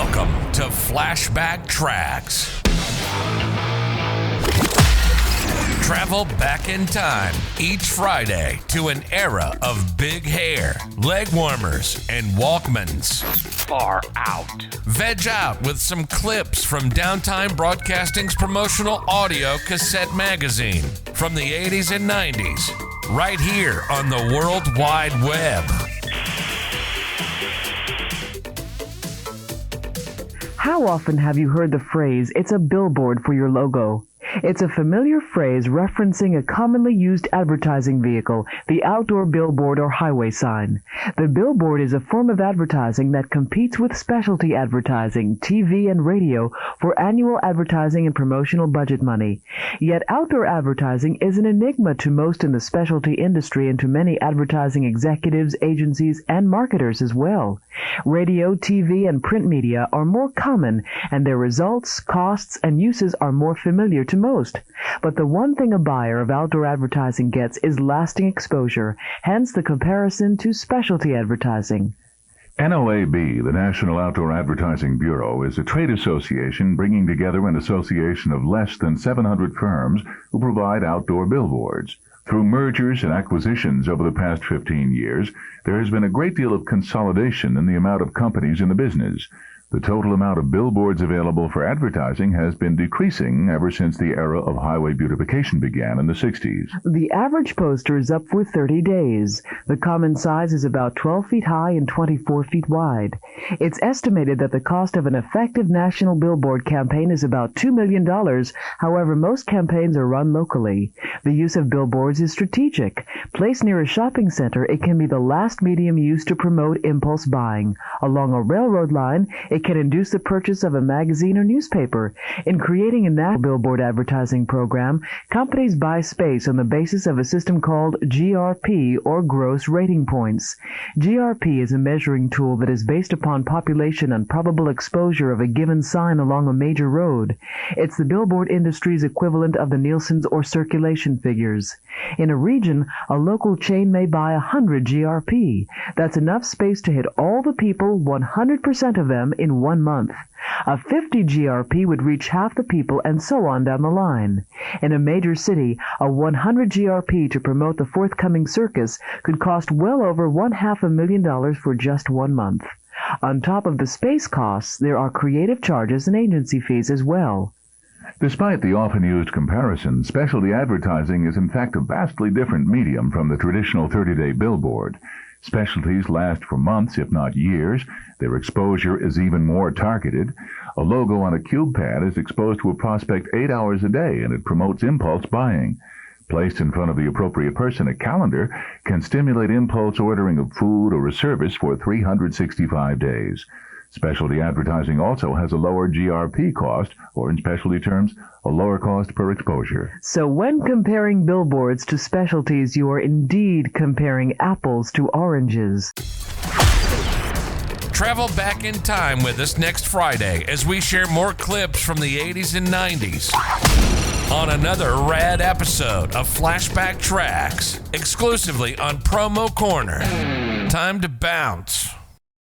Welcome to Flashback Tracks. Travel back in time each Friday to an era of big hair, leg warmers, and Walkmans. Far out. Veg out with some clips from Downtime Broadcasting's promotional audio cassette magazine from the 80s and 90s, right here on the World Wide Web. How often have you heard the phrase, "It's a billboard for your logo"? It's a familiar phrase referencing a commonly used advertising vehicle, the outdoor billboard or highway sign. The billboard is a form of advertising that competes with specialty advertising, TV and radio, for annual advertising and promotional budget money. Yet outdoor advertising is an enigma to most in the specialty industry and to many advertising executives, agencies, and marketers as well. Radio, TV, and print media are more common, and their results, costs, and uses are more familiar to most. But the one thing a buyer of outdoor advertising gets is lasting exposure, hence the comparison to specialty advertising. NOAB, the National Outdoor Advertising Bureau, is a trade association bringing together an association of less than 700 firms who provide outdoor billboards. Through mergers and acquisitions over the past 15 years, there has been a great deal of consolidation in the amount of companies in the business. The total amount of billboards available for advertising has been decreasing ever since the era of highway beautification began in the 60s. The average poster is up for 30 days. The common size is about 12 feet high and 24 feet wide. It's estimated that the cost of an effective national billboard campaign is about $2 million. However, most campaigns are run locally. The use of billboards is strategic. Placed near a shopping center, it can be the last medium used to promote impulse buying. Along a railroad line, it can induce the purchase of a magazine or newspaper. In creating a national billboard advertising program, companies buy space on the basis of a system called GRP, or Gross Rating Points. GRP is a measuring tool that is based upon population and probable exposure of a given sign along a major road. It's the billboard industry's equivalent of the Nielsen's or circulation figures. In a region, a local chain may buy 100 GRP. That's enough space to hit all the people, 100% of them, in 1 month. A 50 GRP would reach half the people, and so on down the line. In a major city, a 100 GRP to promote the forthcoming circus could cost well over $500,000 for just 1 month. On top of the space costs, there are creative charges and agency fees as well. Despite the often used comparison, specialty advertising is in fact a vastly different medium from the traditional 30-day billboard. Specialties last for months, if not years. Their exposure is even more targeted. A logo on a cube pad is exposed to a prospect 8 hours a day, and it promotes impulse buying. Placed in front of the appropriate person, a calendar can stimulate impulse ordering of food or a service for 365 days. Specialty advertising also has a lower GRP cost, or in specialty terms, a lower cost per exposure. So when comparing billboards to specialties, you are indeed comparing apples to oranges. Travel back in time with us next Friday as we share more clips from the 80s and 90s on another rad episode of Flashback Tracks, exclusively on Promo Corner. Time to bounce.